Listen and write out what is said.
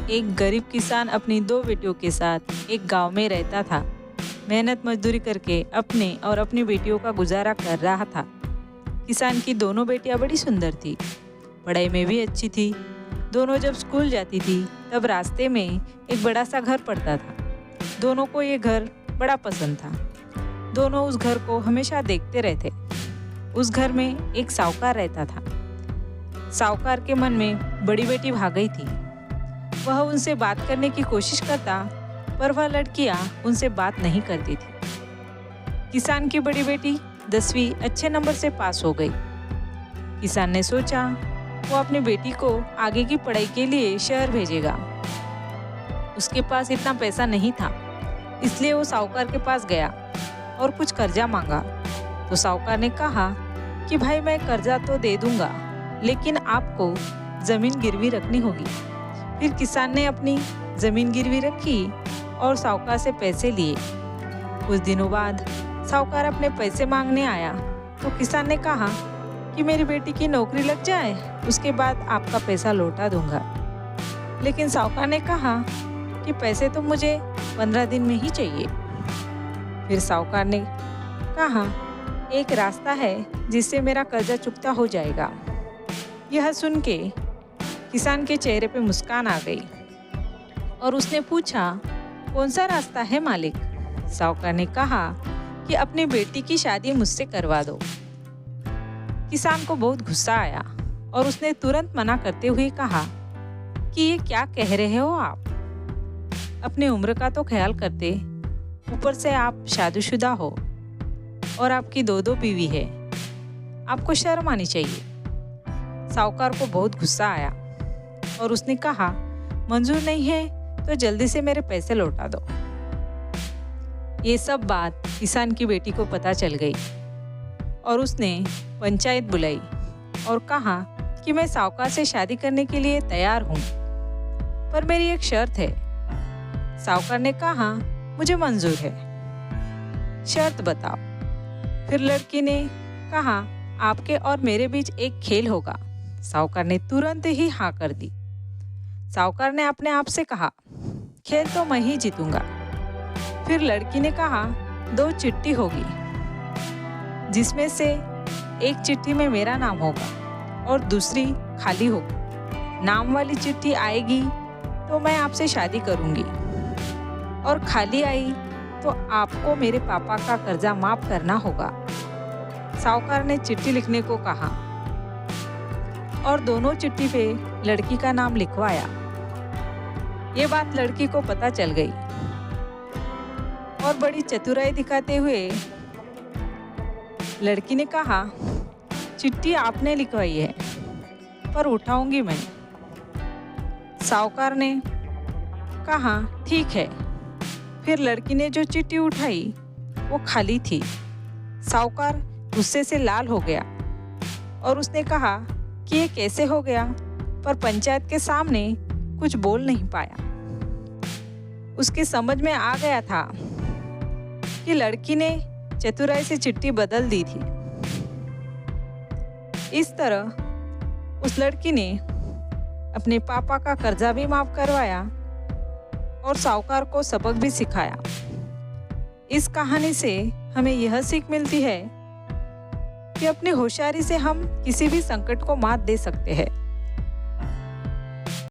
एक गरीब किसान अपनी दो बेटियों के साथ एक गांव में रहता था। मेहनत मजदूरी करके अपने और अपनी बेटियों का गुजारा कर रहा था। किसान की दोनों बेटियां बड़ी सुंदर थी, पढ़ाई में भी अच्छी थी। दोनों जब स्कूल जाती थी तब रास्ते में एक बड़ा सा घर पड़ता था। दोनों को ये घर बड़ा पसंद था। दोनों उस घर को हमेशा देखते रहते। उस घर में एक साहूकार रहता था। साहूकार के मन में बड़ी बेटी भाग गई थी। वह उनसे बात करने की कोशिश करता, पर वह लड़कियां उनसे बात नहीं करती थी। किसान की बड़ी बेटी 10वीं अच्छे नंबर से पास हो गई। किसान ने सोचा वो अपनी बेटी को आगे की पढ़ाई के लिए शहर भेजेगा। उसके पास इतना पैसा नहीं था, इसलिए वो साहूकार के पास गया और कुछ कर्जा मांगा। तो साहूकार ने कहा कि भाई मैं कर्जा तो दे दूंगा, लेकिन आपको जमीन गिरवी रखनी होगी। फिर किसान ने अपनी जमीन गिरवी रखी और साहूकार से पैसे लिए। कुछ दिनों बाद साहूकार अपने पैसे मांगने आया तो किसान ने कहा कि मेरी बेटी की नौकरी लग जाए, उसके बाद आपका पैसा लौटा दूंगा। लेकिन साहूकार ने कहा कि पैसे तो मुझे 15 दिन में ही चाहिए। फिर साहूकार ने कहा एक रास्ता है जिससे मेरा कर्जा चुकता हो जाएगा। यह सुन के किसान के चेहरे पे मुस्कान आ गई और उसने पूछा कौन सा रास्ता है मालिक? साहूकार ने कहा कि अपनी बेटी की शादी मुझसे करवा दो। किसान को बहुत गुस्सा आया और उसने तुरंत मना करते हुए कहा कि ये क्या कह रहे हो आप? अपनी उम्र का तो ख्याल करते, ऊपर से आप शादीशुदा हो और आपकी दो बीवी है, आपको शर्म आनी चाहिए। साहूकार को बहुत गुस्सा आया और उसने कहा मंजूर नहीं है तो जल्दी से मेरे पैसे लौटा दो। ये सब बात किसान की बेटी को पता चल गई और उसने पंचायत बुलाई और कहा कि मैं साहूकार से शादी करने के लिए तैयार हूँ, पर मेरी एक शर्त है। साहूकार ने कहा मुझे मंजूर है, शर्त बताओ। फिर लड़की ने कहा आपके और मेरे बीच एक खेल होगा। साहूकार ने तुरंत ही हाँ कर दी। साहूकार ने अपने आप से कहा खेल तो मैं ही जीतूंगा। फिर लड़की ने कहा 2 चिट्ठी होगी, जिसमें से एक चिट्ठी में मेरा नाम होगा और दूसरी खाली होगी। नाम वाली चिट्ठी आएगी तो मैं आपसे शादी करूंगी, और खाली आई तो आपको मेरे पापा का कर्जा माफ करना होगा। साहूकार ने चिट्ठी लिखने को कहा और दोनों चिट्ठी पे लड़की का नाम लिखवाया। ये बात लड़की को पता चल गई और बड़ी चतुराई दिखाते हुए लड़की ने कहा चिट्ठी आपने लिखवाई है, पर उठाऊंगी मैं। साहूकार ने कहा ठीक है। फिर लड़की ने जो चिट्ठी उठाई वो खाली थी। साहूकार गुस्से से लाल हो गया और उसने कहा कि ये कैसे हो गया, पर पंचायत के सामने कुछ बोल नहीं पाया। उसके समझ में आ गया था कि लड़की ने चतुराई से चिट्ठी बदल दी थी। इस तरह उस लड़की ने अपने पापा का कर्जा भी माफ करवाया और साहूकार को सबक भी सिखाया। इस कहानी से हमें यह सीख मिलती है कि अपनी होशियारी से हम किसी भी संकट को मात दे सकते हैं।